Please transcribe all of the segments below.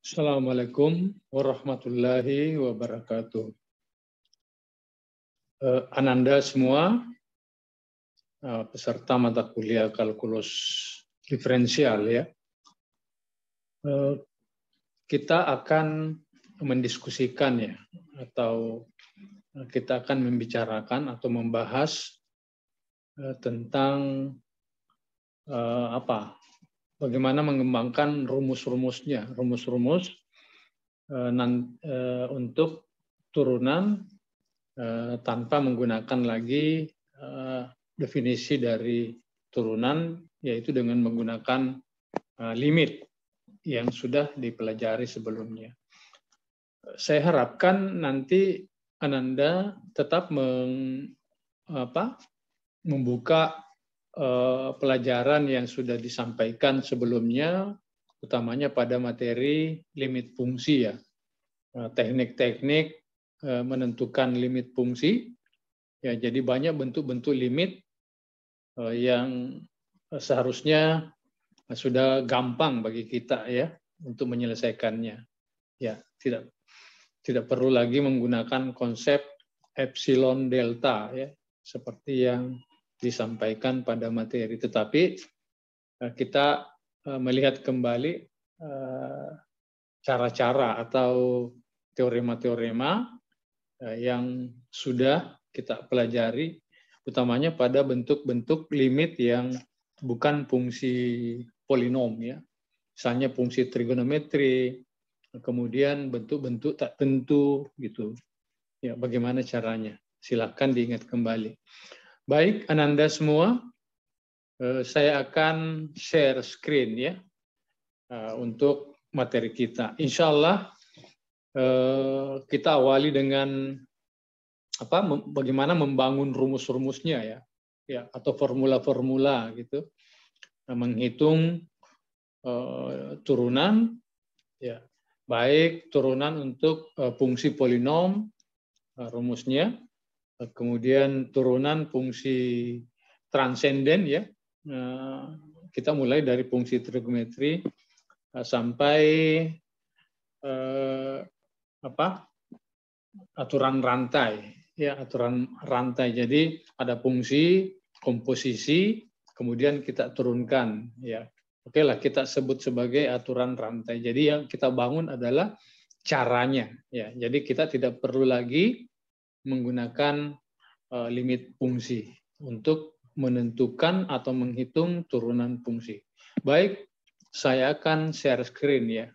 Assalamualaikum warahmatullahi wabarakatuh. Ananda semua, peserta mata kuliah kalkulus diferensial ya. Kita akan mendiskusikan ya, atau kita akan membicarakan atau membahas tentang bagaimana mengembangkan rumus-rumusnya, rumus-rumus untuk turunan tanpa menggunakan lagi definisi dari turunan, yaitu dengan menggunakan limit yang sudah dipelajari sebelumnya. Saya harapkan nanti Ananda tetap membuka pelajaran yang sudah disampaikan sebelumnya, utamanya pada materi limit fungsi ya, teknik-teknik menentukan limit fungsi. Ya, jadi banyak bentuk-bentuk limit yang seharusnya sudah gampang bagi kita ya untuk menyelesaikannya. Ya, tidak perlu lagi menggunakan konsep epsilon delta ya, seperti yang disampaikan pada materi. Tetapi kita melihat kembali cara-cara atau teorema-teorema yang sudah kita pelajari, utamanya pada bentuk-bentuk limit yang bukan fungsi polinom ya. Misalnya fungsi trigonometri, kemudian bentuk-bentuk tak tentu gitu. Ya, bagaimana caranya? Silakan diingat kembali. Baik, Ananda semua, saya akan share screen ya untuk materi kita. Insya Allah kita awali dengan bagaimana membangun rumus-rumusnya ya, atau formula-formula gitu, menghitung turunan ya, baik turunan untuk fungsi polinom rumusnya, kemudian turunan fungsi transenden ya, kita mulai dari fungsi trigonometri sampai aturan rantai ya, aturan rantai. Jadi ada fungsi, komposisi, kemudian kita turunkan ya. Oke lah, kita sebut sebagai aturan rantai. Jadi yang kita bangun adalah caranya ya. Jadi kita tidak perlu lagi menggunakan limit fungsi untuk menentukan atau menghitung turunan fungsi. Baik, saya akan share screen ya.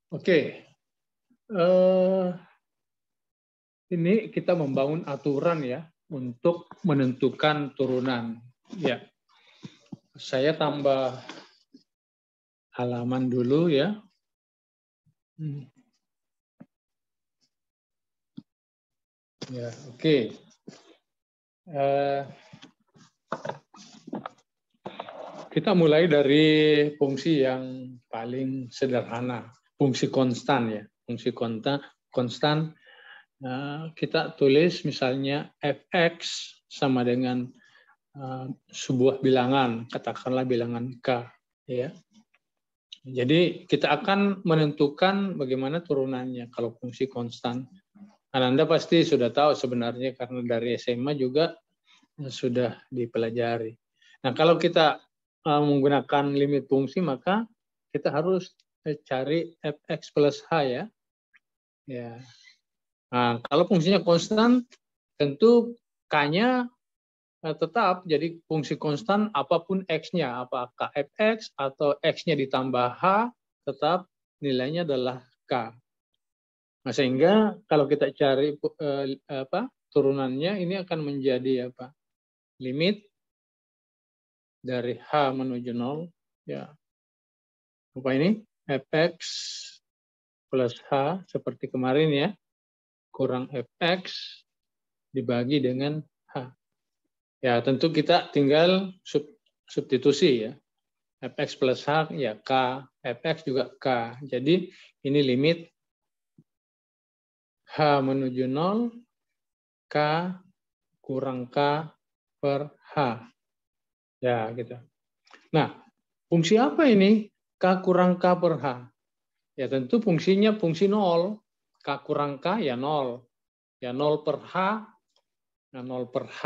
Oke. Ini kita membangun aturan ya untuk menentukan turunan. Ya, saya tambah halaman dulu ya. Ya, oke. Kita mulai dari fungsi yang paling sederhana, fungsi konstan ya, fungsi konstan. Kita tulis misalnya fx sama dengan sebuah bilangan, katakanlah bilangan k ya. Jadi kita akan menentukan bagaimana turunannya kalau fungsi konstan. Anda pasti sudah tahu sebenarnya karena dari SMA juga sudah dipelajari. Nah, kalau kita menggunakan limit fungsi, maka kita harus cari fx plus h ya. Ya. Nah, kalau fungsinya konstan, tentu k-nya tetap jadi fungsi konstan apapun x-nya, apakah fx atau x-nya ditambah h, tetap nilainya adalah k. Nah, sehingga kalau kita cari turunannya, ini akan menjadi limit dari h menuju 0 ya. Apa ini? Fx plus h seperti kemarin ya, kurang fx dibagi dengan h. Ya, tentu kita tinggal substitusi ya. Fx plus h ya k, fx juga k. Jadi ini limit h menuju 0, k kurang k per h. Ya, gitu. Nah, fungsi apa ini? K kurang k per h. Ya tentu fungsinya fungsi 0. K kurang K ya 0. Ya 0 per H, nah 0 per H.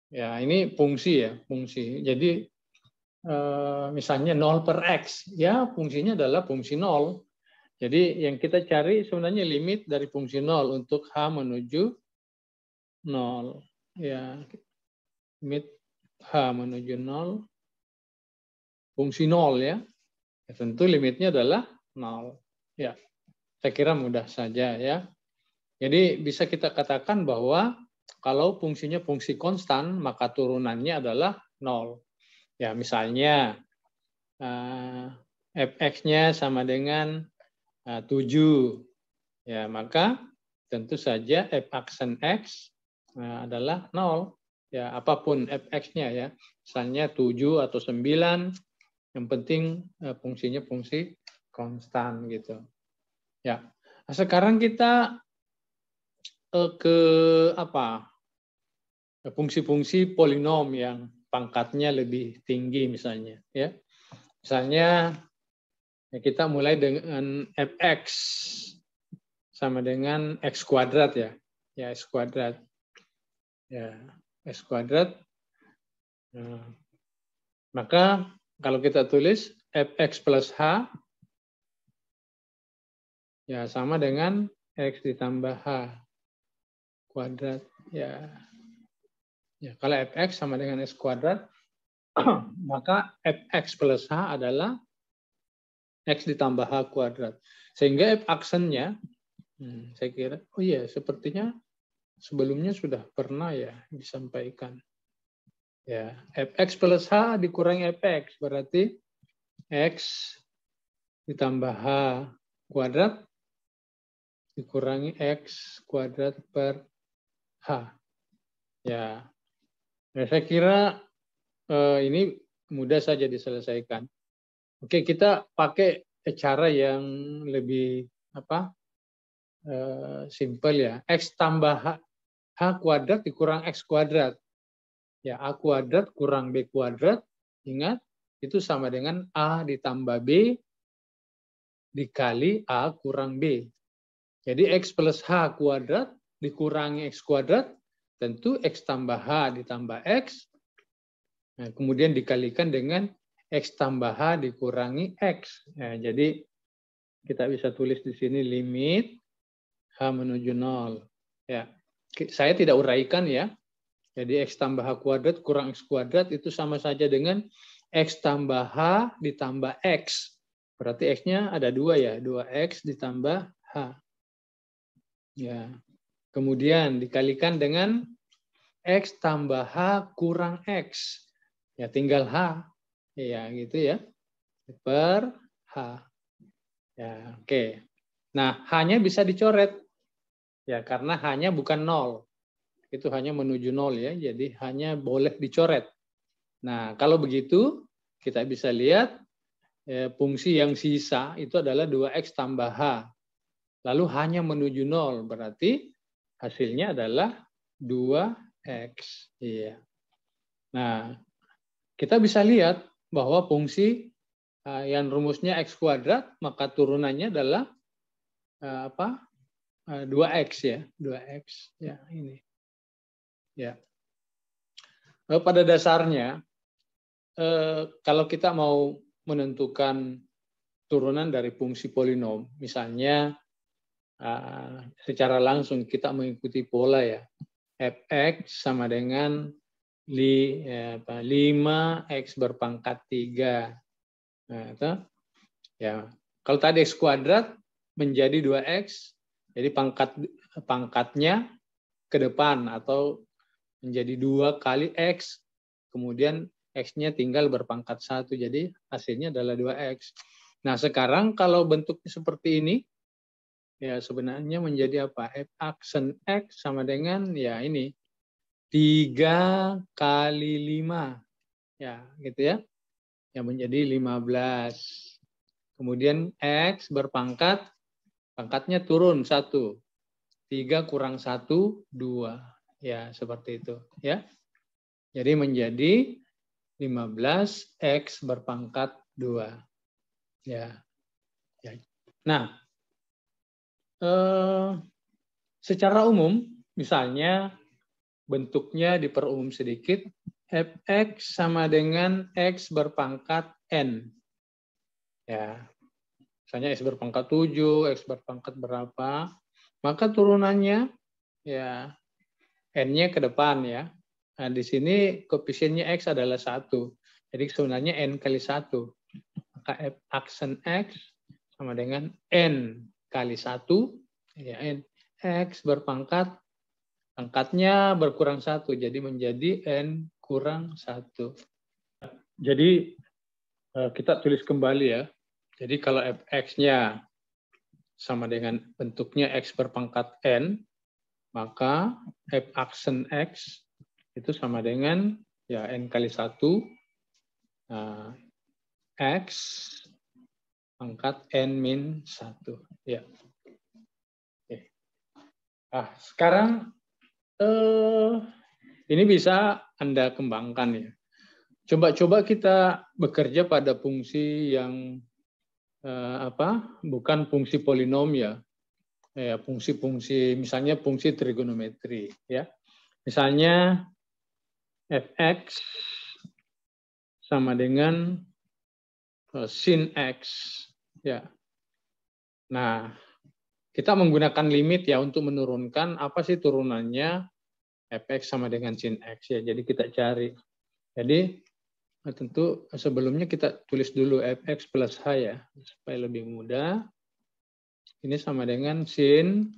Ya ini fungsi ya, fungsi. Jadi misalnya 0 per X, ya fungsinya adalah fungsi 0. Jadi yang kita cari sebenarnya limit dari fungsi 0 untuk H menuju 0. Ya, limit H menuju 0, fungsi 0 ya. Ya tentu limitnya adalah 0. Ya, saya kira mudah saja ya. Jadi bisa kita katakan bahwa kalau fungsinya fungsi konstan, maka turunannya adalah 0. Ya, misalnya fx-nya sama dengan 7. Ya, maka tentu saja f aksen x adalah 0. Ya, apapun fx-nya ya. Misalnya 7 atau 9, yang penting fungsinya fungsi konstan gitu. Ya. Nah, sekarang kita ke fungsi-fungsi polinom yang pangkatnya lebih tinggi misalnya ya. Misalnya kita mulai dengan fx sama dengan x kuadrat ya. Ya, x kuadrat. Ya, x kuadrat. Nah, maka kalau kita tulis fx plus h ya sama dengan x ditambah h kuadrat ya. Ya, kalau fx sama dengan x kuadrat, maka fx plus h adalah x ditambah h kuadrat. Sehingga f aksennya, saya kira, oh iya, sepertinya sebelumnya sudah pernah ya disampaikan. Ya, fx plus h dikurangi fx, berarti x ditambah h kuadrat dikurangi x kuadrat per h. Ya, nah, saya kira ini mudah saja diselesaikan. Oke, kita pakai cara yang lebih simple ya. X tambah h kuadrat dikurang x kuadrat. Ya, a kuadrat kurang b kuadrat. Ingat, itu sama dengan a ditambah b dikali a kurang b. Jadi x plus h kuadrat dikurangi x kuadrat, tentu x tambah h ditambah x. Nah, kemudian dikalikan dengan x tambah h dikurangi x. Nah, jadi kita bisa tulis di sini limit h menuju 0. Ya, saya tidak uraikan ya. Jadi x tambah h kuadrat kurang x kuadrat itu sama saja dengan x tambah h ditambah x. Berarti x-nya ada 2 ya, 2x ditambah h. Ya. Kemudian dikalikan dengan x tambah h kurang x. Ya tinggal h. Ya gitu ya. Per h. Ya, oke. Nah, h-nya bisa dicoret. Ya, karena h-nya bukan 0. Itu hanya menuju 0 ya. Jadi hanya boleh dicoret. Nah, kalau begitu kita bisa lihat fungsi yang sisa itu adalah 2x tambah h. Lalu hanya menuju 0, berarti hasilnya adalah 2x. Iya. Nah, kita bisa lihat bahwa fungsi yang rumusnya x kuadrat, maka turunannya adalah 2x ya, 2x. Ya, ini. Ya. Pada dasarnya, kalau kita mau menentukan turunan dari fungsi polinom, misalnya secara langsung kita mengikuti pola ya, fx sama dengan 5x berpangkat 3. Nah, itu, ya. Kalau tadi x kuadrat menjadi 2x, jadi pangkatnya ke depan atau menjadi 2 kali x, kemudian x-nya tinggal berpangkat 1, jadi hasilnya adalah 2x. Nah, sekarang kalau bentuknya seperti ini, ya sebenarnya menjadi apa? F aksen x sama dengan ya ini 3 kali 5. Ya, gitu ya. Yang menjadi 15. Kemudian x berpangkat, pangkatnya turun 1. 3 kurang 1, 2. Ya, seperti itu. Ya. Jadi menjadi 15x berpangkat 2. Ya. Ya. Nah, secara umum, misalnya bentuknya diperumum sedikit, fx sama dengan x berpangkat n. Ya, misalnya x berpangkat 7, x berpangkat berapa, maka turunannya ya n-nya ke depan ya. Nah, di sini koefisiennya x adalah 1. Jadi sebenarnya n kali 1. Maka f aksen x sama dengan n kali 1. Ya, n. X berpangkat, pangkatnya berkurang 1. Jadi menjadi n kurang 1. Jadi kita tulis kembali ya. Jadi kalau fx-nya sama dengan bentuknya x berpangkat n, maka f aksen x itu sama dengan ya n kali 1 x pangkat n min 1. Ya. Oke. Nah, sekarang ini bisa Anda kembangkan ya. Coba-coba kita bekerja pada fungsi yang bukan fungsi polinom ya. Fungsi-fungsi misalnya fungsi trigonometri ya. Misalnya fx sama dengan sin x ya. Nah, kita menggunakan limit ya untuk menurunkan apa sih turunannya fx sama dengan sin x ya. Jadi kita cari. Jadi tentu sebelumnya kita tulis dulu fx plus h ya supaya lebih mudah. Ini sama dengan sin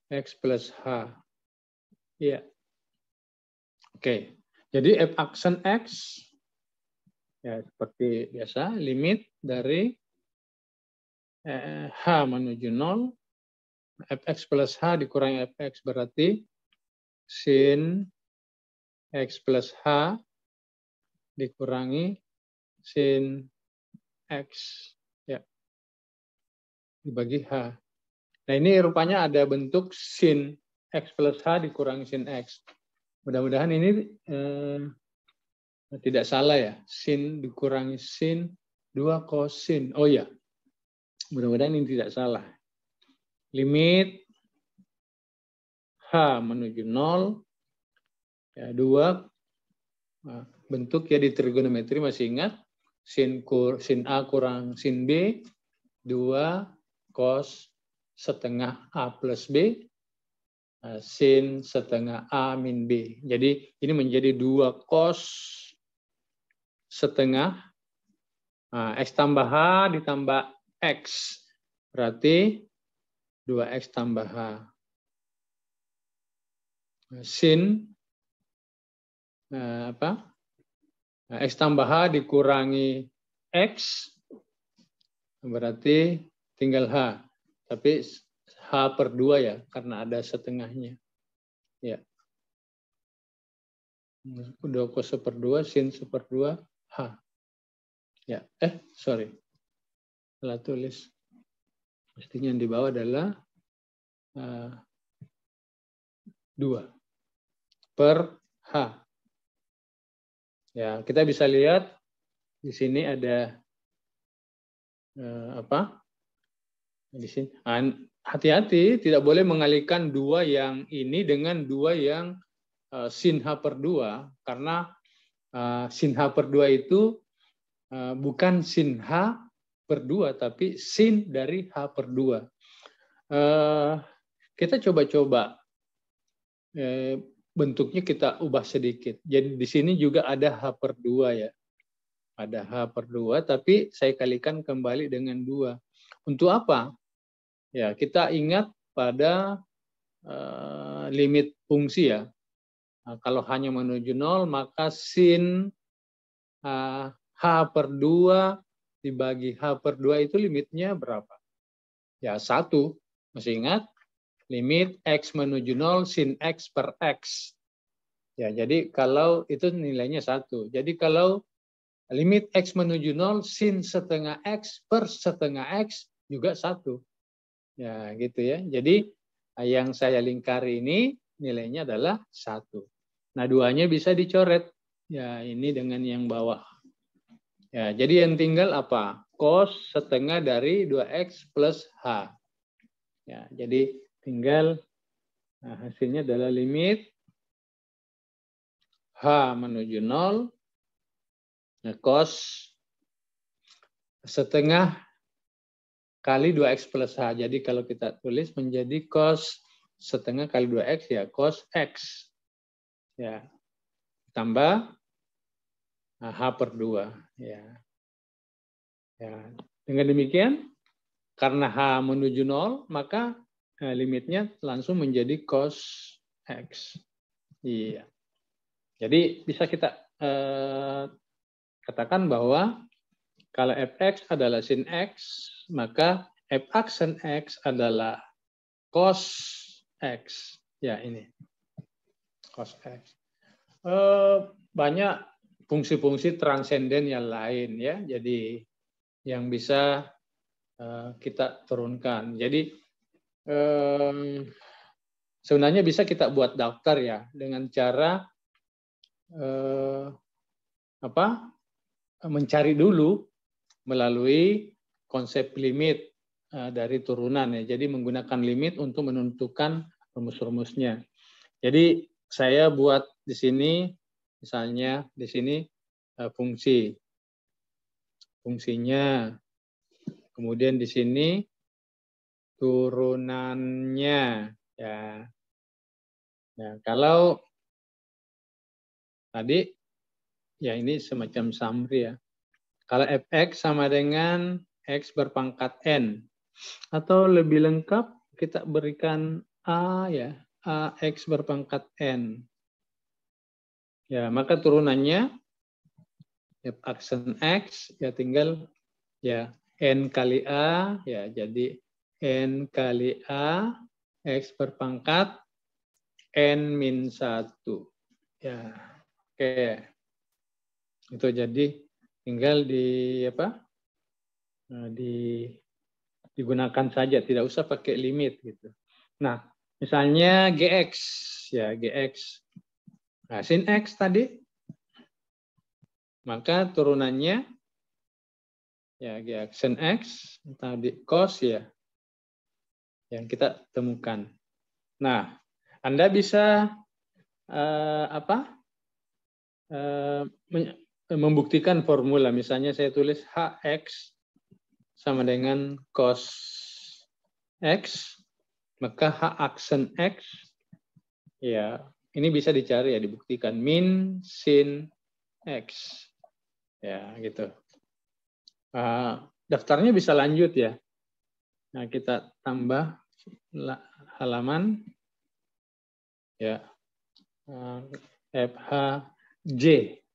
x plus h. Ya. Oke. Jadi f aksen x ya seperti biasa limit dari h menuju 0 fx plus h dikurangi fx berarti sin x plus h dikurangi sin x ya dibagi h. Nah ini rupanya ada bentuk sin x plus h dikurangi sin x. Mudah-mudahan ini tidak salah ya. Sin dikurangi sin 2 kosin. Oh ya, mudah-mudahan ini tidak salah. Limit h menuju 0 ya 2 bentuk ya di trigonometri masih ingat sin a kurang sin b 2 cos setengah a plus b sin setengah a min b. Jadi ini menjadi 2 cos setengah x tambah h ditambah x berarti 2x tambah h. Sin x tambah h dikurangi x berarti tinggal h. Tapi h per 2 ya karena ada setengahnya. Ya. 2 cos seper 2 sin seper 2 h. Ya, sorry. Salah tulis. Pastinya yang di bawah adalah 2 per h. Ya, kita bisa lihat di sini ada di sini. Hati-hati, tidak boleh mengalihkan 2 yang ini dengan 2 yang sin h per 2 karena sin h per 2 itu bukan sin h per 2 tapi sin dari h per 2. Kita coba-coba bentuknya kita ubah sedikit. Jadi di sini juga ada h per 2 ya. Ada h per 2 tapi saya kalikan kembali dengan 2. Untuk apa? Ya, kita ingat pada limit fungsi ya. Nah, kalau hanya menuju 0 maka sin h per 2 dibagi h per 2 itu limitnya berapa? Ya 1. Masih ingat? Limit x menuju 0 sin x per x. Ya, jadi kalau itu nilainya 1. Jadi kalau limit x menuju 0 sin setengah x per setengah x juga 1. Ya, gitu ya. Jadi yang saya lingkari ini nilainya adalah 1. Nah, 2-nya bisa dicoret. Ya, ini dengan yang bawah. Ya, jadi yang tinggal apa? Cos setengah dari 2x plus H. Ya, jadi tinggal hasilnya adalah limit H menuju 0. Nah, cos setengah kali 2x plus H. Jadi kalau kita tulis menjadi cos setengah kali 2x ya cos X. Ya, tambah H per 2. Ya. Ya. Dengan demikian, karena H menuju 0, maka limitnya langsung menjadi cos X. Iya. Jadi bisa kita katakan bahwa kalau fx adalah sin x, maka f aksen x adalah cos x. Ya, ini. Cos x. Banyak fungsi-fungsi transenden yang lain ya. Jadi yang bisa kita turunkan. Jadi sebenarnya bisa kita buat daftar ya dengan cara mencari dulu melalui konsep limit dari turunan ya. Jadi menggunakan limit untuk menentukan rumus-rumusnya. Jadi saya buat di sini misalnya di sini fungsinya, kemudian di sini turunannya ya. Nah, kalau tadi ya ini semacam summary ya. Kalau fx sama dengan x berpangkat n, atau lebih lengkap kita berikan a ya, ax berpangkat n. Ya, maka turunannya f aksen x ya tinggal ya n kali a ya jadi n kali a x berpangkat n min 1. Ya. Oke. Itu jadi tinggal digunakan saja, tidak usah pakai limit gitu. Nah, misalnya gx ya, gx. Nah, sin x tadi maka turunannya ya gx sin x tadi cos ya yang kita temukan. Nah, Anda bisa membuktikan formula. Misalnya saya tulis hx sama dengan cos x, maka h aksen x ya ini bisa dicari ya, dibuktikan min sin x ya gitu. Daftarnya bisa lanjut ya. Nah, kita tambah halaman ya fhj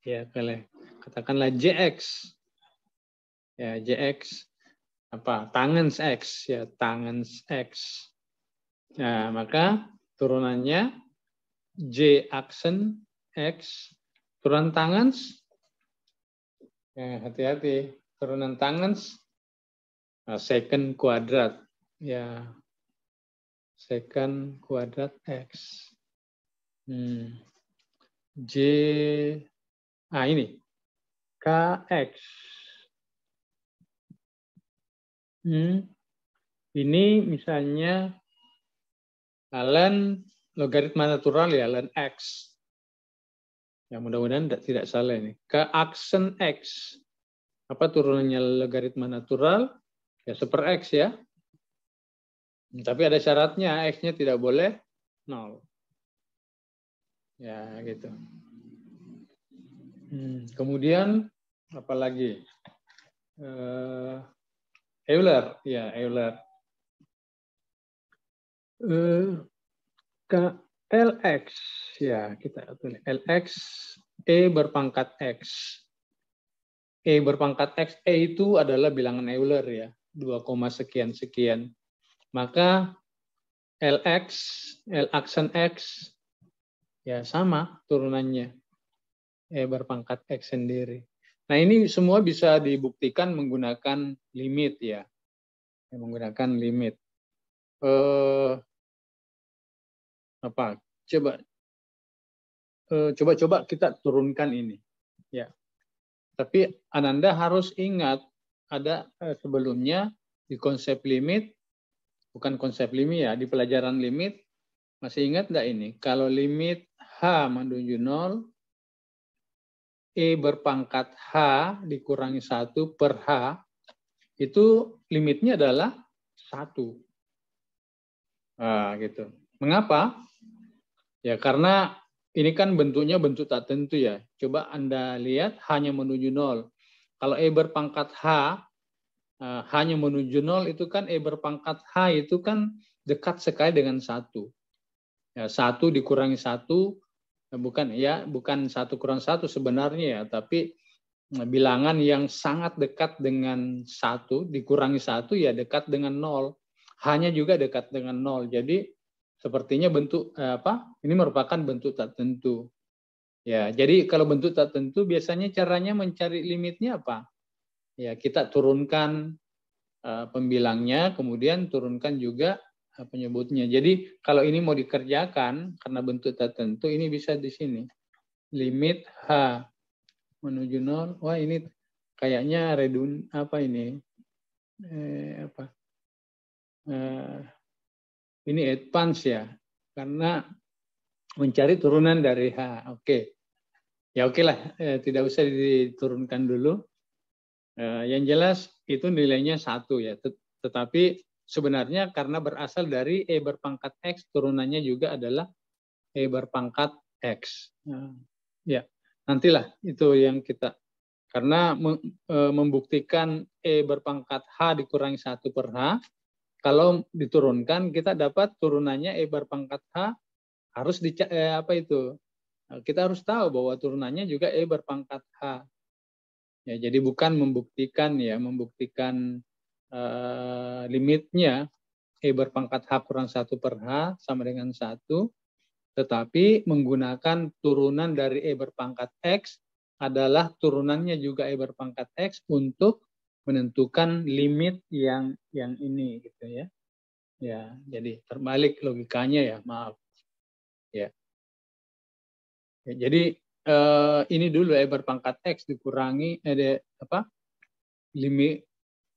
ya, katakanlah jx ya, jx apa tangens x ya, tangens x. Nah, maka turunannya j aksen x, turunan tangens ya, hati-hati, turunan tangens secant kuadrat ya, secant kuadrat x. J ini kx. Ini misalnya ln logaritma natural ya, ln x. Ya, mudah-mudahan tidak salah ini. K aksen x. Apa turunannya logaritma natural? Ya, seper x ya. Tapi ada syaratnya, x-nya tidak boleh 0. Ya, gitu. Kemudian, apa lagi? Euler. Ya, Euler. Lx. Ya, kita tulis. Lx, E berpangkat X. E berpangkat X, E itu adalah bilangan Euler ya. 2, sekian-sekian. Maka Lx, L aksen X, ya sama turunannya. E berpangkat X sendiri. Nah, ini semua bisa dibuktikan menggunakan limit ya. Menggunakan limit. Apa? Coba kita turunkan ini. Ya. Tapi Ananda harus ingat, ada sebelumnya di konsep limit, bukan konsep limit ya, di pelajaran limit, masih ingat nggak ini? Kalau limit H menuju 0, E berpangkat H dikurangi 1 per H, itu limitnya adalah 1. Nah, gitu. Mengapa? Ya, karena ini kan bentuknya bentuk tak tentu ya. Coba Anda lihat hanya menuju 0. Kalau E berpangkat H, hanya menuju 0 itu kan E berpangkat H itu kan dekat sekali dengan 1. Ya, 1 dikurangi 1, bukan 1 kurang 1 sebenarnya ya, tapi bilangan yang sangat dekat dengan 1 dikurangi 1 ya dekat dengan 0. Hanya juga dekat dengan 0. Jadi sepertinya bentuk ini merupakan bentuk tak tentu. Ya, jadi kalau bentuk tak tentu biasanya caranya mencari limitnya apa? Ya, kita turunkan pembilangnya, kemudian turunkan juga penyebutnya. Jadi kalau ini mau dikerjakan karena bentuk tak tentu, ini bisa di sini. Limit H menuju 0. Wah, ini kayaknya ini ini advance ya, karena mencari turunan dari H. Oke. Ya oke lah, tidak usah diturunkan dulu. Yang jelas itu nilainya 1 ya. Tetapi sebenarnya karena berasal dari E berpangkat X, turunannya juga adalah E berpangkat X. Ya, nantilah itu yang kita, karena membuktikan E berpangkat H dikurangi 1 per H, kalau diturunkan kita dapat turunannya E berpangkat H, harus kita harus tahu bahwa turunannya juga E berpangkat H. Ya, jadi bukan membuktikan limitnya E berpangkat H kurang 1 per H sama dengan 1, tetapi menggunakan turunan dari E berpangkat X adalah turunannya juga E berpangkat X untuk menentukan limit yang ini gitu ya. Ya, jadi terbalik logikanya ya, maaf. Ya. Jadi ini dulu E berpangkat X dikurangi limit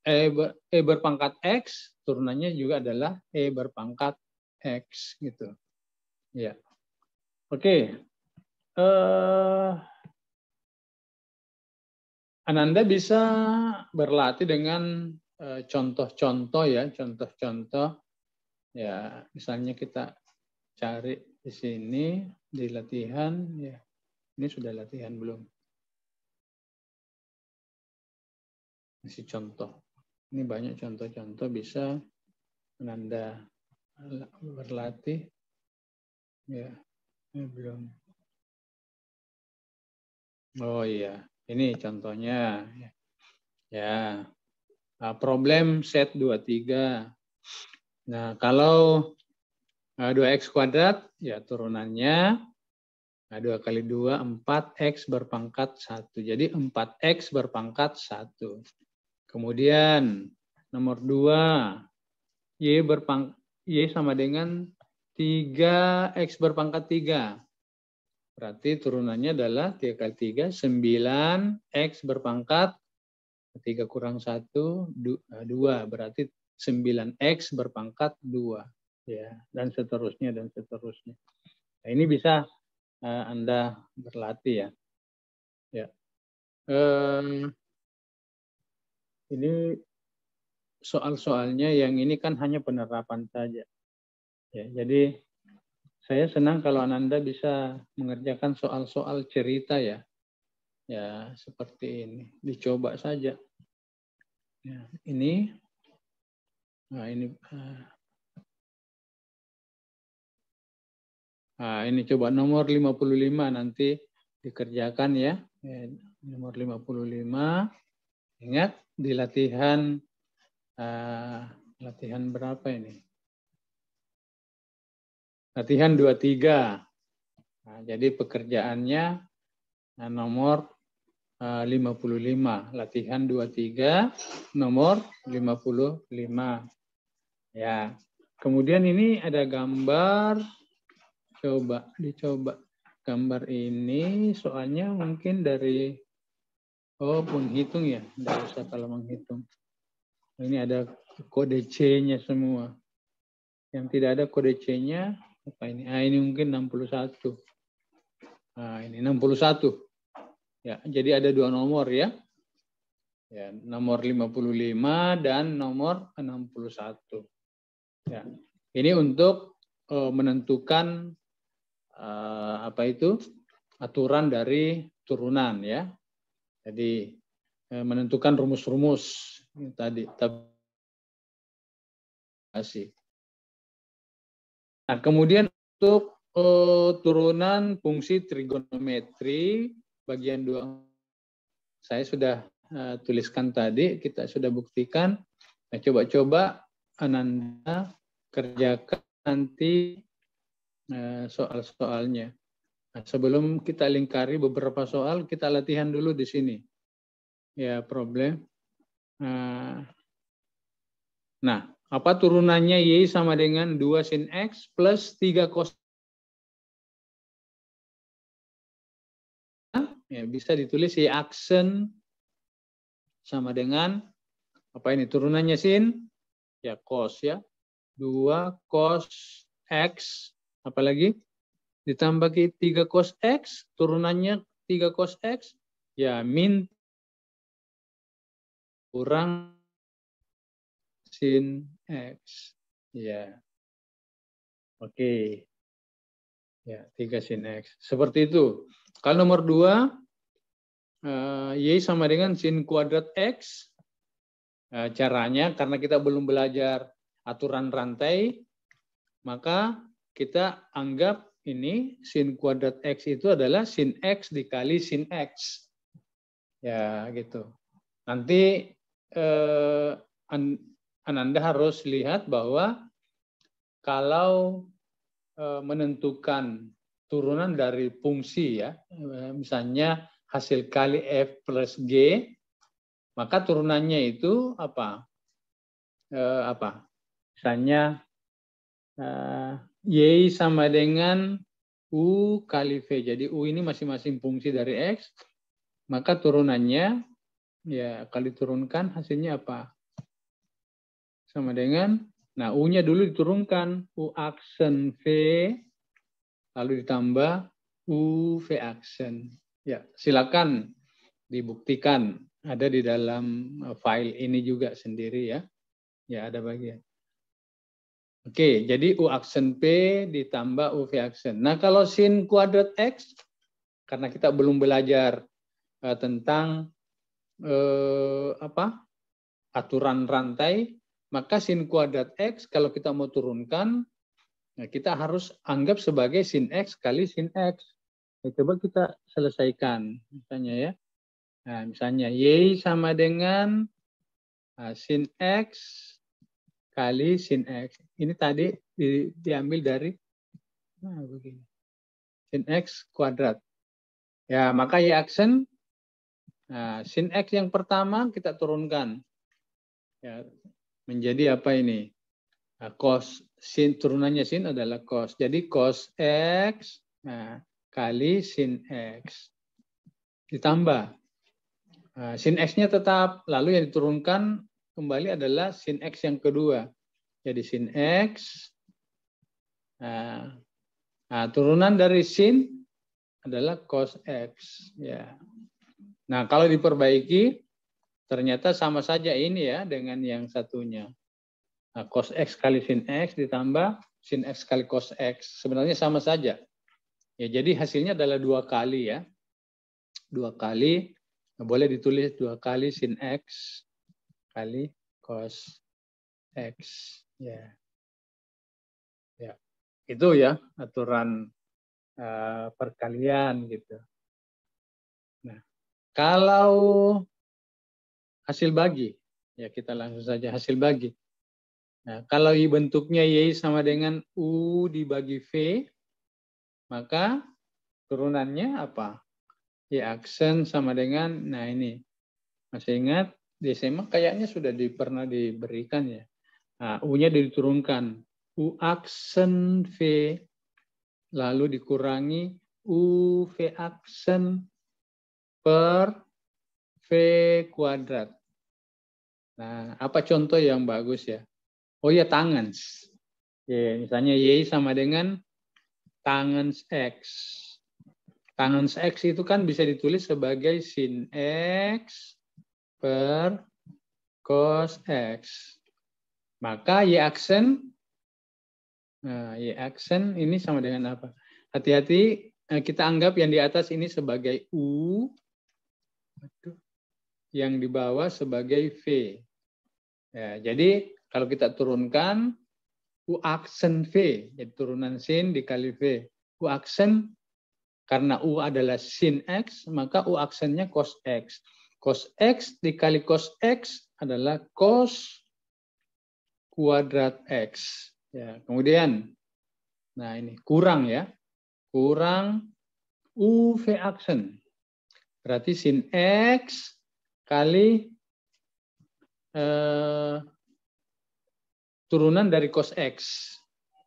E berpangkat X, turunannya juga adalah E berpangkat X gitu. Ya. Oke. Ananda bisa berlatih dengan contoh-contoh ya, contoh-contoh. Ya, misalnya kita cari di sini di latihan ya. Ini sudah latihan belum? Masih contoh. Ini banyak contoh-contoh bisa Ananda berlatih. Ya, ini belum. Oh iya, ini contohnya. Ya, problem set 23. Nah, kalau 2x kuadrat, ya turunannya 2 kali 2, 4x berpangkat 1. Jadi 4x berpangkat 1. Kemudian nomor 2, Y sama dengan 3x berpangkat 3. Berarti turunannya adalah 3 kali 3, 9x berpangkat 3 kurang 1, 2. Berarti 9x berpangkat 2. Ya, dan seterusnya, dan seterusnya. Nah, ini bisa Anda berlatih ya. Ya. Ini soal-soalnya yang ini kan hanya penerapan saja. Ya, jadi saya senang kalau Ananda bisa mengerjakan soal-soal cerita ya. Ya, seperti ini. Dicoba saja. Ya, ini ini coba nomor 55 nanti dikerjakan ya. Nomor 55. Ingat di latihan berapa ini? Latihan 23. Nah, jadi pekerjaannya nomor 55. Latihan 23 nomor 55. Ya. Kemudian ini ada gambar. Dicoba gambar ini soalnya mungkin dari Oh, penghitung ya. Tidak usah kalau menghitung. Ini ada kode C-nya semua. Yang tidak ada kode C-nya, apa ini? Ini mungkin 61. Ini 61. Ya, jadi ada dua nomor ya. Ya, nomor 55 dan nomor 61. Ya. Ini untuk menentukan apa itu? Aturan dari turunan ya. Jadi menentukan rumus-rumus tadi. Nah, kemudian untuk turunan fungsi trigonometri bagian 2 saya sudah tuliskan tadi, kita sudah buktikan. Nah, coba-coba Ananda kerjakan nanti soal-soalnya. Nah, sebelum kita lingkari beberapa soal, kita latihan dulu di sini. Ya, problem. Nah, apa turunannya Y sama dengan 2 sin X plus 3 cos. Ya, bisa ditulis Y aksen sama dengan, apa ini turunannya sin? Ya, cos ya. 2 cos X, apalagi? Ditambah 3 cos X, turunannya 3 cos X, ya min kurang sin X. Ya, oke. Ya, 3 sin X. Seperti itu. Kalau nomor 2, Y sama dengan sin kuadrat X. Caranya, karena kita belum belajar aturan rantai, maka kita anggap ini sin kuadrat X itu adalah sin X dikali sin X. Ya, gitu. Nanti Ananda harus lihat bahwa kalau menentukan turunan dari fungsi ya, misalnya hasil kali F plus G, maka turunannya itu apa? Misalnya Y sama dengan U kali V. Jadi U ini masing-masing fungsi dari X, maka turunannya ya kali turunkan hasilnya apa? Sama dengan, nah U-nya dulu diturunkan, U aksen V, lalu ditambah U V aksen. Ya, silakan dibuktikan. Ada di dalam file ini juga sendiri ya. Ya, ada bagian. Oke, jadi U aksen P ditambah U V aksen. Nah, kalau sin kuadrat X, karena kita belum belajar tentang aturan rantai, maka sin kuadrat X kalau kita mau turunkan, nah kita harus anggap sebagai sin X kali sin X. Nah, coba kita selesaikan. Misalnya ya. Nah, misalnya Y sama dengan sin X kali sin X. Ini tadi diambil dari begini. Sin X kuadrat. Ya, maka Y aksen, sin X yang pertama kita turunkan. Ya, menjadi apa ini? Cos sin, turunannya sin adalah cos. Jadi cos X kali sin X. Ditambah. Sin X-nya tetap, lalu yang diturunkan kembali adalah sin X yang kedua. Jadi sin X, turunan dari sin adalah cos X. Ya. Nah, kalau diperbaiki, ternyata sama saja ini ya dengan yang satunya. Nah, cos X kali sin X ditambah sin X kali cos X. Sebenarnya sama saja. Ya, jadi hasilnya adalah 2 kali ya. 2 kali. Boleh ditulis 2 kali sin X kali cos X. Ya. Ya. Itu ya aturan perkalian gitu. Nah, kalau hasil bagi, ya kita langsung saja hasil bagi. Nah, kalau bentuknya Y sama dengan U dibagi V, maka turunannya apa? Y aksen sama dengan, nah ini. Masih ingat? Di SMA kayaknya sudah pernah diberikan ya. Nah, U-nya diturunkan. U aksen V, lalu dikurangi U V aksen per V kuadrat. Nah, apa contoh yang bagus ya? Oh ya, tangens. Ya, misalnya Y sama dengan tangens X. Tangens X itu kan bisa ditulis sebagai sin X per cos X. Maka Y aksen, nah, Y aksen ini sama dengan apa? Hati-hati, kita anggap yang di atas ini sebagai U, yang di bawah sebagai V. Ya, jadi kalau kita turunkan U aksen V, jadi turunan sin dikali V. U aksen, karena U adalah sin X, maka U aksennya cos X. Cos X dikali cos X adalah cos kuadrat X. Ya, kemudian, nah ini kurang ya, kurang UV aksen. Berarti sin X kali turunan dari cos X.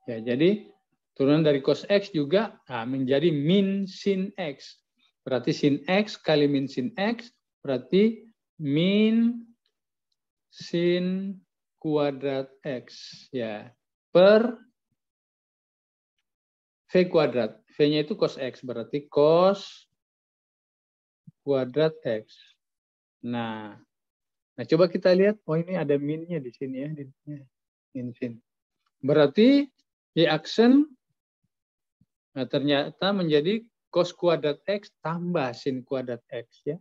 Ya, jadi turunan dari cos X juga menjadi min sin X. Berarti sin X kali min sin X berarti min sin kuadrat X. Ya, per V kuadrat. V-nya itu cos X, berarti cos kuadrat X. Nah, coba kita lihat. Oh, ini ada minnya di sini ya. Min sin. Berarti Y aksen ternyata menjadi cos kuadrat X tambah sin kuadrat X ya.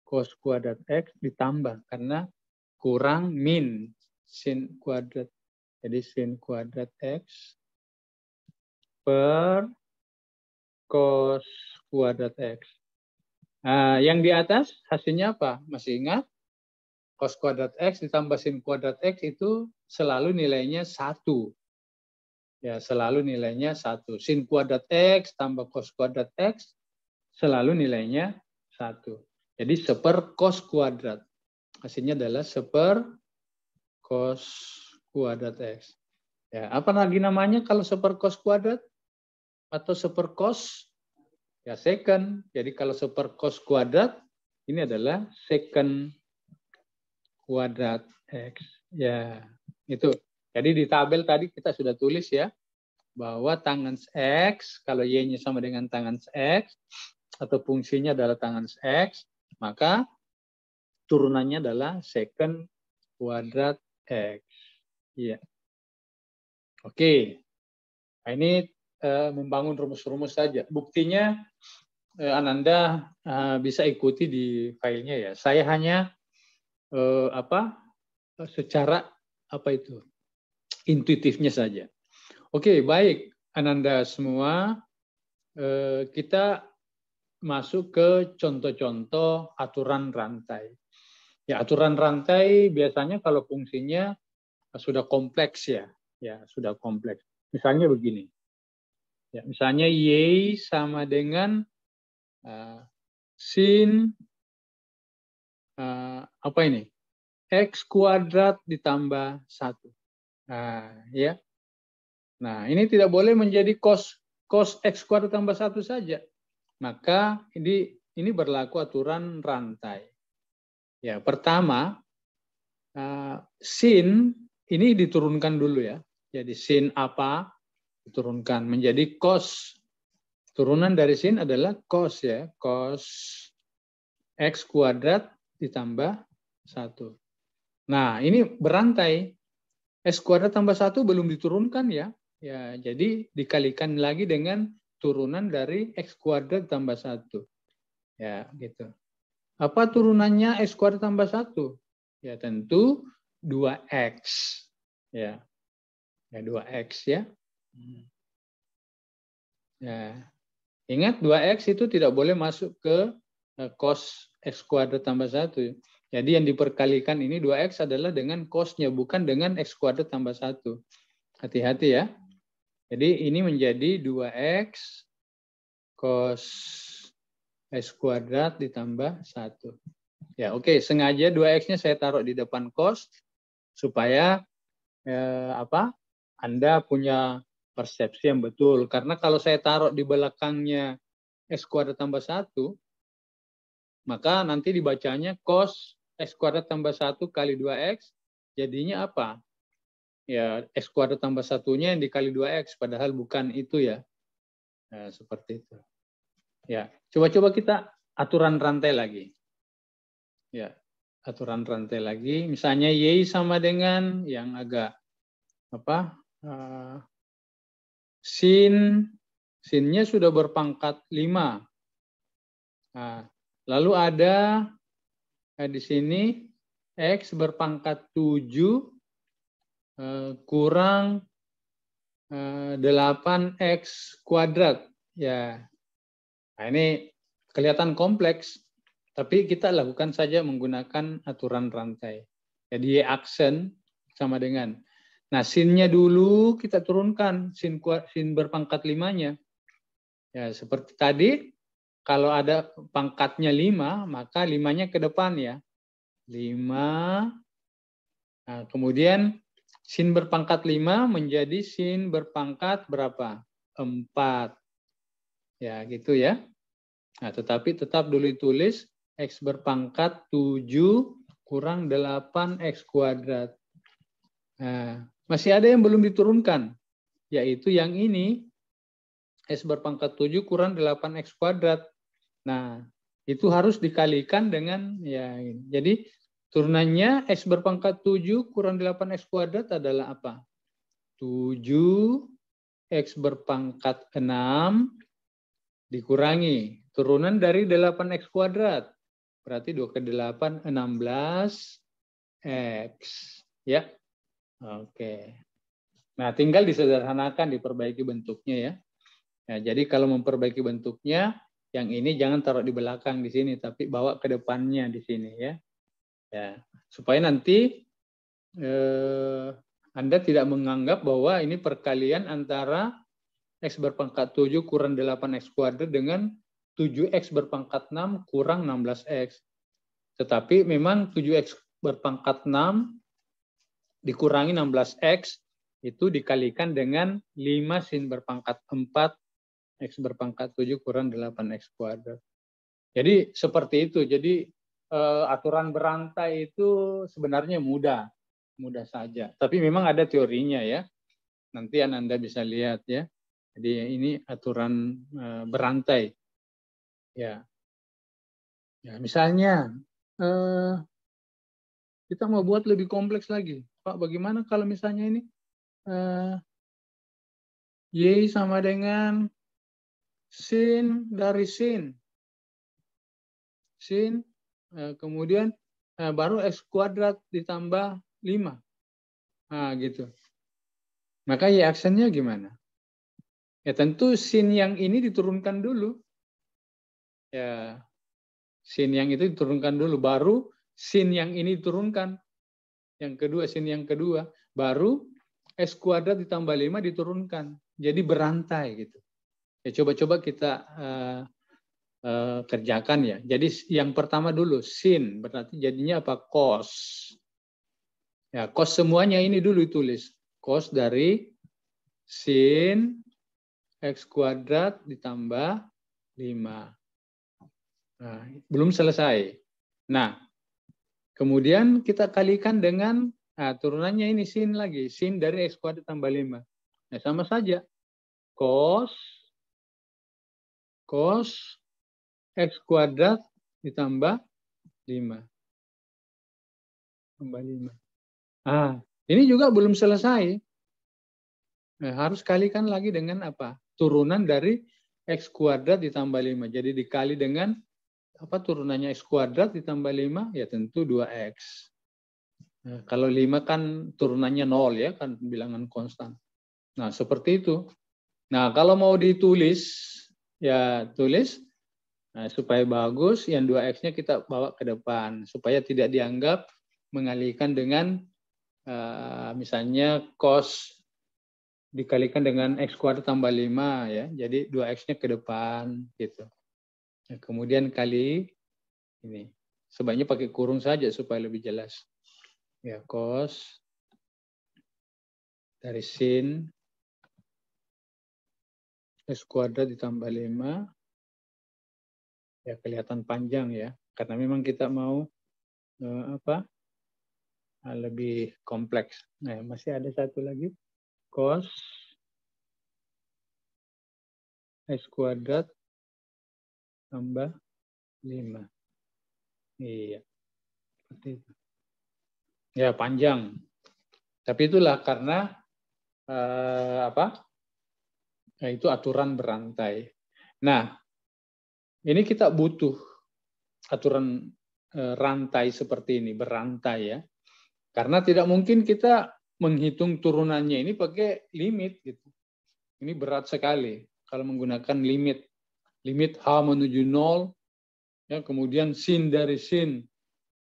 Cos kuadrat X ditambah karena kurang min sin kuadrat. Jadi sin kuadrat X per cos kuadrat X. Nah, yang di atas hasilnya apa? Masih ingat? Cos kuadrat X ditambah sin kuadrat X itu selalu nilainya 1. Ya, selalu nilainya 1. Sin kuadrat X tambah cos kuadrat X selalu nilainya 1. Jadi seper cos kuadrat. Hasilnya adalah seper cos kuadrat X. Ya, apa lagi namanya kalau seper cos kuadrat? Atau seper cos? Ya, secant. Jadi kalau seper cos kuadrat, ini adalah secant kuadrat X. Ya, itu. Jadi di tabel tadi kita sudah tulis ya, bahwa tangens X, kalau Y-nya sama dengan tangens X, atau fungsinya adalah tangens X, maka turunannya adalah secant kuadrat X. Iya. Oke. Nah, ini membangun rumus-rumus saja. Buktinya Ananda bisa ikuti di filenya ya. Saya hanya secara intuitifnya saja. Oke, baik Ananda semua, kita masuk ke contoh-contoh aturan rantai. Ya, aturan rantai biasanya kalau fungsinya sudah kompleks ya, sudah kompleks. Misalnya begini. Ya, misalnya Y sama dengan sin X kuadrat ditambah 1. Nah, ya. Nah, ini tidak boleh menjadi cos X kuadrat tambah 1 saja. Maka ini berlaku aturan rantai. Ya, pertama, sin ini diturunkan dulu ya. Jadi sin apa diturunkan menjadi cos. Turunan dari sin adalah cos ya. Cos X kuadrat ditambah 1. Nah, ini berantai. X kuadrat tambah 1 belum diturunkan ya. Ya, jadi dikalikan lagi dengan turunan dari X kuadrat tambah 1. Ya, gitu. Apa turunannya X kuadrat tambah 1? Ya, tentu 2X. Ya, 2X ya. Ya. Ingat 2X itu tidak boleh masuk ke cos X kuadrat tambah 1. Jadi yang diperkalikan ini 2X adalah dengan cosnya, bukan dengan X kuadrat tambah 1. Hati-hati ya. Jadi ini menjadi 2X cos X kuadrat ditambah 1. Ya, oke. Sengaja 2X-nya saya taruh di depan cos supaya Anda punya persepsi yang betul. Karena kalau saya taruh di belakangnya X kuadrat tambah 1, Maka nanti dibacanya cos X kuadrat tambah 1 kali 2X, jadinya apa? Ya, X kuadrat tambah 1-nya yang dikali 2X, padahal bukan itu ya. Nah, seperti itu. Ya, coba-coba kita aturan rantai lagi. Ya, aturan rantai lagi. Misalnya Y sama dengan yang agak apa? Sinnya sudah berpangkat 5. Nah, lalu ada di sini X berpangkat 7 kurang 8X kuadrat. Ya, nah ini kelihatan kompleks, tapi kita lakukan saja menggunakan aturan rantai. Jadi Y aksen sama dengan. Nah, sinnya dulu kita turunkan, sin berpangkat 5-nya. Ya, seperti tadi, kalau ada pangkatnya 5, maka 5-nya ke depan ya. 5. Nah, kemudian sin berpangkat 5 menjadi sin berpangkat berapa? 4. Ya, gitu ya. Nah, tetapi tetap dulu ditulis X berpangkat 7 kurang 8X kuadrat. Nah, masih ada yang belum diturunkan, yaitu yang ini, X berpangkat 7 kurang 8X kuadrat. Nah, itu harus dikalikan dengan, ya, jadi turunannya X berpangkat 7 kurang 8X kuadrat adalah apa? 7X berpangkat 6 dikurangi turunan dari 8X kuadrat. Berarti 2 ke 8, 16X. Ya. Oke. Nah, tinggal disederhanakan, diperbaiki bentuknya ya. Nah, jadi kalau memperbaiki bentuknya, yang ini jangan taruh di belakang di sini, tapi bawa ke depannya di sini ya. Ya, supaya nanti Anda tidak menganggap bahwa ini perkalian antara X berpangkat 7 kurang 8X kuadrat dengan 7X berpangkat 6 kurang 16X. Tetapi memang 7X berpangkat 6 dikurangi 16X itu dikalikan dengan 5 sin berpangkat 4 X berpangkat 7 kurang 8X kuadrat. Jadi seperti itu. Jadi aturan berantai itu sebenarnya mudah saja. Tapi memang ada teorinya ya. Nanti Anda bisa lihat ya. Jadi ini aturan berantai. Ya. Ya, misalnya kita mau buat lebih kompleks lagi. Pak, bagaimana kalau misalnya ini Y sama dengan sin dari sin. Sin, kemudian baru X kuadrat ditambah 5. Nah, gitu. Maka Y aksennya gimana? Ya tentu sin yang ini diturunkan dulu. Ya, sin yang itu diturunkan dulu. Baru sin yang ini diturunkan. Yang kedua, sin yang kedua. Baru X kuadrat ditambah 5 diturunkan. Jadi berantai gitu. Ya, coba-coba kita kerjakan ya. Jadi yang pertama dulu sin, berarti jadinya apa? Cos. Ya, cos semuanya ini dulu ditulis. Cos dari sin X kuadrat ditambah 5. Nah, belum selesai. Nah, kemudian kita kalikan dengan turunannya ini sin lagi. Sin dari X kuadrat tambah 5. Nah, sama saja. Cos X kuadrat ditambah 5. Tambah 5. Ah, ini juga belum selesai. Nah, harus kalikan lagi dengan apa? Turunan dari X kuadrat ditambah 5. Jadi dikali dengan apa turunannya X kuadrat ditambah 5? Ya tentu 2X. Nah, kalau 5 kan turunannya 0 ya, kan bilangan konstan. Nah, seperti itu. Nah, kalau mau ditulis, ya tulis. Nah, supaya bagus, yang 2X-nya kita bawa ke depan. Supaya tidak dianggap mengalihkan dengan misalnya cos dikalikan dengan X kuadrat tambah 5 ya. Jadi 2X-nya ke depan gitu. Nah, kemudian kali ini. Sebaiknya pakai kurung saja supaya lebih jelas. Ya, cos dari sin X kuadrat ditambah 5. Ya, kelihatan panjang ya. Karena memang kita mau lebih kompleks. Nah, masih ada satu lagi. Cos X kuadrat tambah 5. Iya. Seperti itu. Ya, panjang. Tapi itulah karena itu aturan berantai. Nah, ini kita butuh aturan rantai seperti ini, berantai ya. Karena tidak mungkin kita menghitung turunannya ini pakai limit gitu. Ini berat sekali kalau menggunakan limit. Limit H menuju 0, ya, kemudian sin dari sin.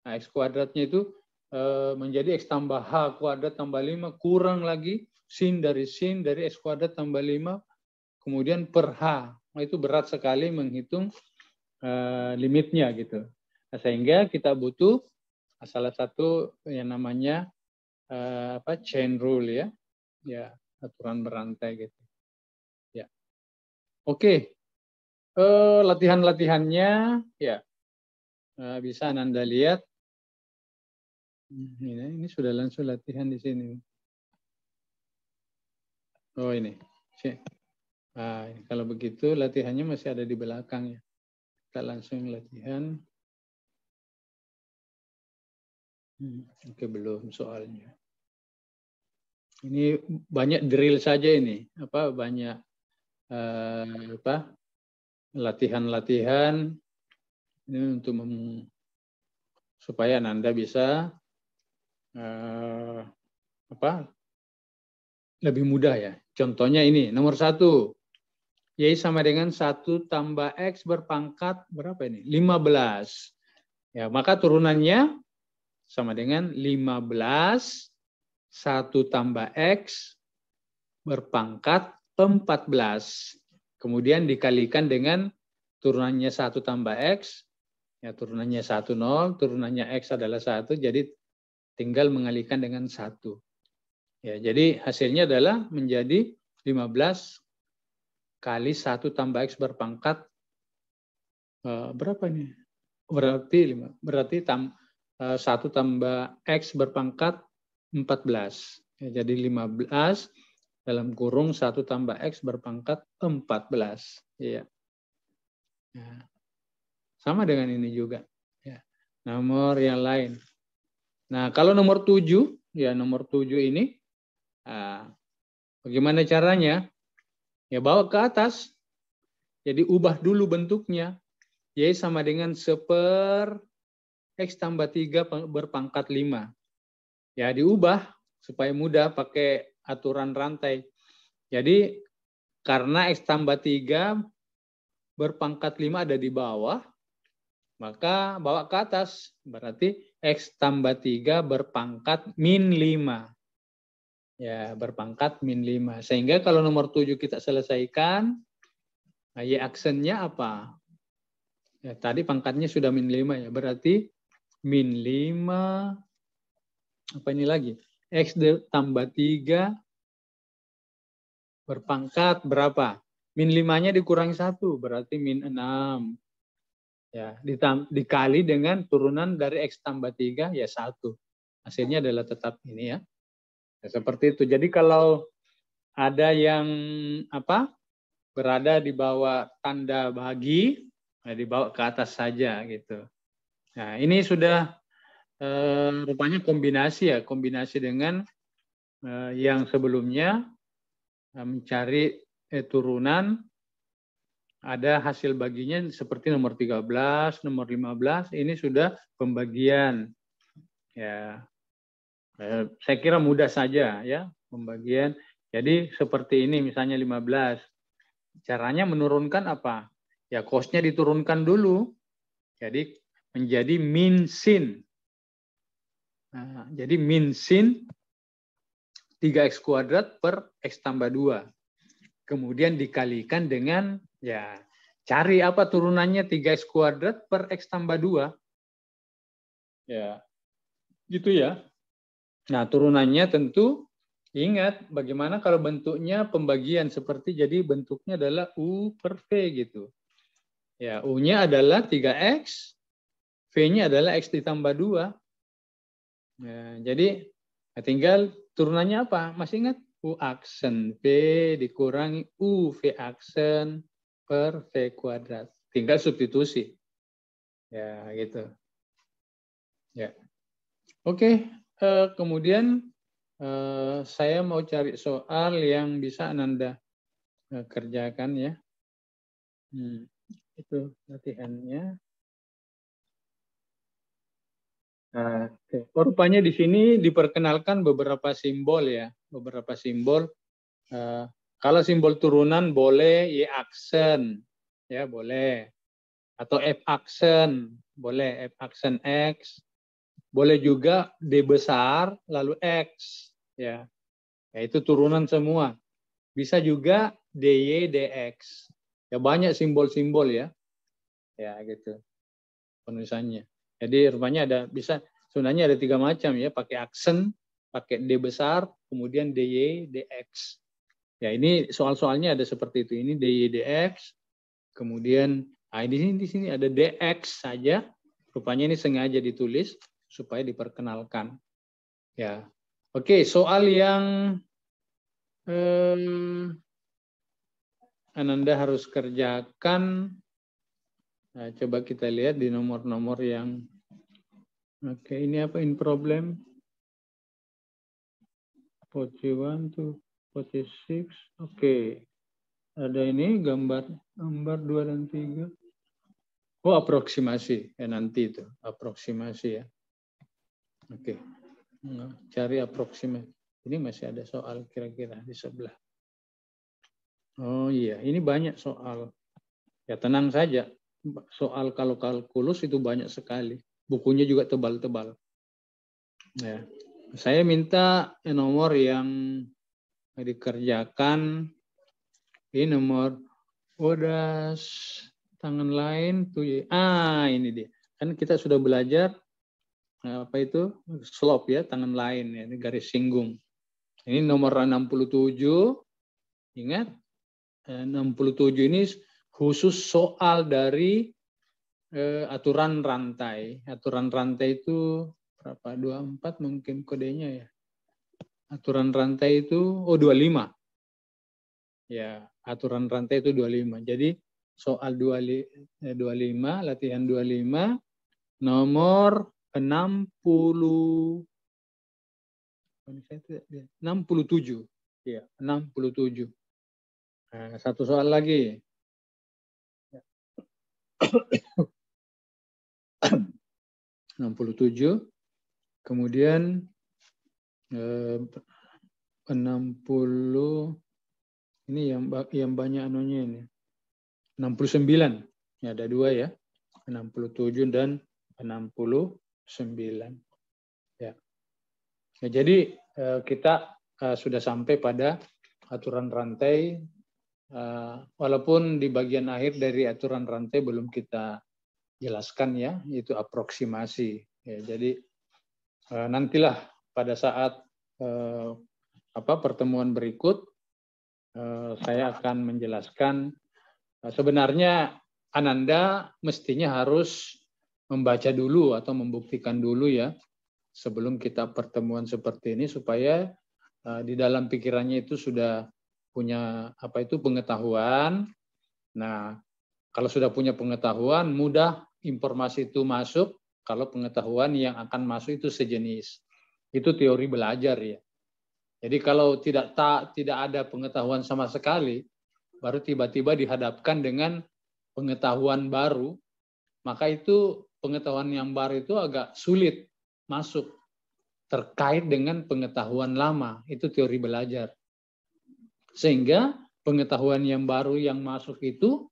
Nah, X kuadratnya itu menjadi X tambah H kuadrat tambah 5, kurang lagi sin dari X kuadrat tambah 5, kemudian per H. Nah, itu berat sekali menghitung limitnya gitu. Nah, sehingga kita butuh salah satu yang namanya chain rule ya. Ya, aturan berantai gitu. Ya. Oke. Latihan-latihannya ya. Bisa Anda lihat. Ini sudah langsung latihan di sini. Oh, ini. Nah, kalau begitu latihannya masih ada di belakang ya. Kita langsung latihan. Oke, belum soalnya. Ini banyak drill saja ini. Banyak latihan-latihan ini untuk supaya Anda bisa lebih mudah ya. Contohnya ini, nomor 1. Y sama dengan 1 tambah X berpangkat berapa ini? 15. Ya, maka turunannya sama dengan 15, 1 tambah X berpangkat 14. Kemudian dikalikan dengan turunannya 1 tambah X, ya turunannya 1, 0, turunannya X adalah 1, jadi tinggal mengalikan dengan 1. Ya, jadi hasilnya adalah menjadi 15 kali 1 tambah X berpangkat berapa ini? Berarti 1 tambah X berpangkat 14. Ya, jadi 15 dalam kurung 1 tambah X berpangkat 14. Ya. Nah, sama dengan ini juga. Ya. Nomor yang lain. Nah, kalau nomor 7, ya nomor 7 ini, bagaimana caranya? Ya bawa ke atas. Jadi ubah dulu bentuknya. Y sama dengan 1/, X tambah 3 berpangkat 5. Ya diubah supaya mudah pakai aturan rantai. Jadi karena X tambah 3 berpangkat 5 ada di bawah, maka bawa ke atas. Berarti X tambah 3 berpangkat min 5. Ya, berpangkat min 5. Sehingga kalau nomor 7 kita selesaikan, nah, Y aksennya apa? Ya, tadi pangkatnya sudah min 5 ya. Berarti min 5, apa ini lagi? X tambah 3 berpangkat berapa? Min 5-nya dikurangi 1, berarti min 6. Ya, dikali dengan turunan dari X tambah 3, ya 1. Hasilnya adalah tetap ini ya. Ya, seperti itu. Jadi kalau ada yang berada di bawah tanda bagi, nah dibawa ke atas saja gitu. Nah, ini sudah rupanya kombinasi ya, kombinasi dengan yang sebelumnya mencari turunan, ada hasil baginya seperti nomor 13, nomor 15, ini sudah pembagian. Ya, saya kira mudah saja ya pembagian. Jadi seperti ini misalnya 15. Caranya menurunkan apa? Ya cost-nya diturunkan dulu. Jadi menjadi min sin. Nah, jadi min sin 3X kuadrat per X tambah 2. Kemudian dikalikan dengan, ya cari apa turunannya 3X kuadrat per X tambah 2. Ya, gitu ya. Nah, turunannya tentu ingat bagaimana kalau bentuknya pembagian seperti jadi bentuknya adalah U per V gitu. Ya, U-nya adalah 3X, V-nya adalah X ditambah 2. Ya, jadi tinggal turunannya apa? Masih ingat? U aksen V dikurangi U V aksen per V kuadrat. Tinggal substitusi. Ya, gitu. Ya. Oke, kemudian saya mau cari soal yang bisa Ananda kerjakan ya. Itu latihannya. Rupanya di sini diperkenalkan beberapa simbol ya, beberapa simbol. Kalau simbol turunan boleh Y aksen, ya boleh, atau F aksen, boleh F aksen X, boleh juga D besar lalu X, ya, itu turunan semua. Bisa juga DY DX, ya banyak simbol-simbol ya, ya gitu penulisannya. Jadi rupanya sebenarnya ada 3 macam ya, pakai aksen, pakai D besar, kemudian DY, DX. Ya ini soal-soalnya ada seperti itu. Ini DY, DX, kemudian di sini ada DX saja. Rupanya ini sengaja ditulis supaya diperkenalkan. Ya, oke. Soal yang Ananda harus kerjakan. Nah, coba kita lihat di nomor-nomor yang oke, ini apa in problem? 41 to 46. Oke. Ada ini gambar 2 dan 3. Oh, aproksimasi. Ya nanti itu, aproksimasi ya. Oke. Cari aproksimasi. Ini masih ada soal kira-kira di sebelah. Oh iya, ini banyak soal. Ya tenang saja. Soal kalau kalkulus itu banyak sekali. Bukunya juga tebal-tebal. Ya. Saya minta nomor yang dikerjakan. Ini nomor odas tangan lain tuh. Ini dia. Kan kita sudah belajar apa itu? Slope ya, tangan lain ya, ini garis singgung. Ini nomor 67. Ingat 67 ini khusus soal dari aturan rantai. Aturan rantai itu berapa? 24 mungkin kodenya ya. Aturan rantai itu 25. Ya, aturan rantai itu 25. Jadi soal 25, latihan 25 nomor 67. Ya, 67. Nah, satu soal lagi. 67. Kemudian 60 ini yang banyak anunya ini. 69. Ya, ada 2 ya. 67 dan 69. Ya. Ya, jadi kita sudah sampai pada aturan rantai, walaupun di bagian akhir dari aturan rantai belum kita jelaskan ya, itu aproksimasi. Ya, jadi nantilah pada saat pertemuan berikut saya akan menjelaskan. Sebenarnya Ananda mestinya harus membaca dulu atau membuktikan dulu ya sebelum kita pertemuan seperti ini supaya di dalam pikirannya itu sudah punya pengetahuan. Nah, kalau sudah punya pengetahuan, mudah informasi itu masuk. Kalau pengetahuan yang akan masuk itu sejenis. Itu teori belajar ya. Jadi kalau tidak ada pengetahuan sama sekali, baru tiba-tiba dihadapkan dengan pengetahuan baru, maka itu pengetahuan yang baru itu agak sulit masuk terkait dengan pengetahuan lama. Itu teori belajar. Sehingga pengetahuan yang baru yang masuk itu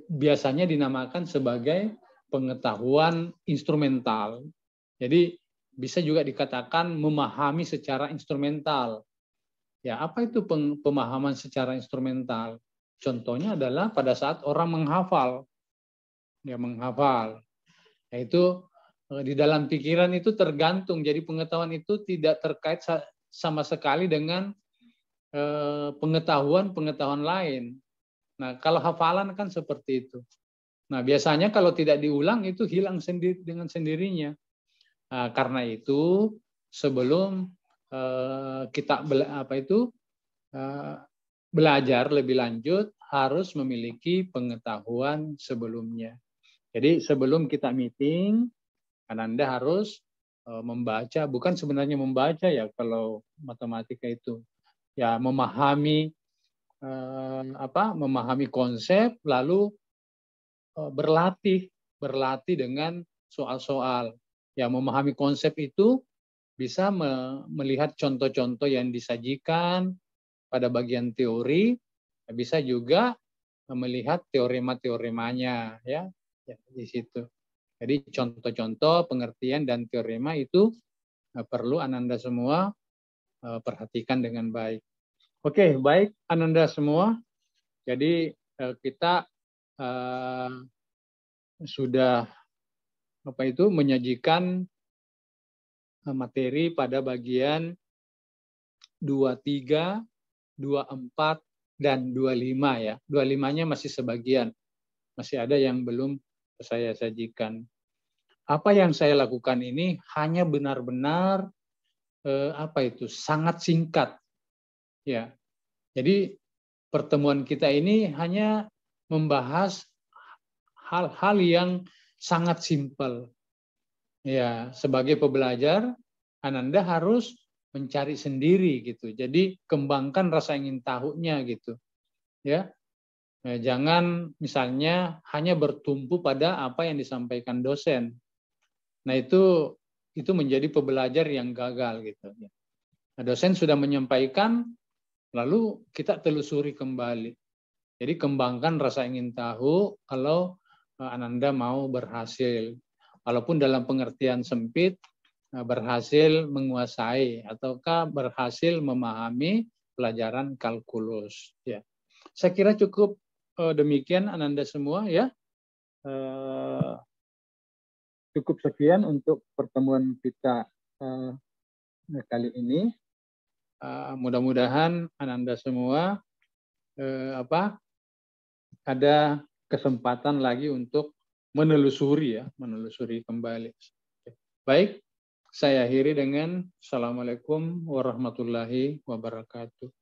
biasanya dinamakan sebagai pengetahuan instrumental. Jadi bisa juga dikatakan memahami secara instrumental. Ya, apa itu pemahaman secara instrumental? Contohnya adalah pada saat orang menghafal. Ya, menghafal. Yaitu di dalam pikiran itu tergantung. Jadi pengetahuan itu tidak terkait sama sekali dengan pengetahuan lain. Nah, kalau hafalan kan seperti itu. Nah, biasanya kalau tidak diulang itu hilang sendiri dengan sendirinya. Nah, karena itu sebelum kita belajar lebih lanjut harus memiliki pengetahuan sebelumnya. Jadi sebelum kita meeting, Ananda harus membaca, bukan sebenarnya membaca ya kalau matematika itu, ya memahami memahami konsep, lalu berlatih dengan soal-soal. Ya, memahami konsep itu bisa melihat contoh-contoh yang disajikan pada bagian teori, bisa juga melihat teorema-teoremanya, ya di situ. Jadi contoh-contoh pengertian dan teorema itu perlu Ananda semua perhatikan dengan baik. Oke, baik Ananda semua. Jadi kita sudah menyajikan materi pada bagian 23, 24, dan 25 ya. 25-nya masih sebagian. Masih ada yang belum saya sajikan. Apa yang saya lakukan ini hanya benar-benar sangat singkat. Ya. Jadi pertemuan kita ini hanya membahas hal-hal yang sangat simpel. Ya, sebagai pembelajar, Ananda harus mencari sendiri gitu. Jadi kembangkan rasa ingin tahunya gitu. Ya. Jangan misalnya hanya bertumpu pada apa yang disampaikan dosen. Nah, itu menjadi pembelajar yang gagal gitu. Nah, dosen sudah menyampaikan, lalu kita telusuri kembali. Jadi kembangkan rasa ingin tahu kalau Ananda mau berhasil. Walaupun dalam pengertian sempit, berhasil menguasai ataukah berhasil memahami pelajaran kalkulus. Ya, saya kira cukup demikian Ananda semua ya. Cukup sekian untuk pertemuan kita kali ini. Mudah-mudahan Ananda semua ada kesempatan lagi untuk menelusuri kembali. Baik, saya akhiri dengan Assalamualaikum warahmatullahi wabarakatuh.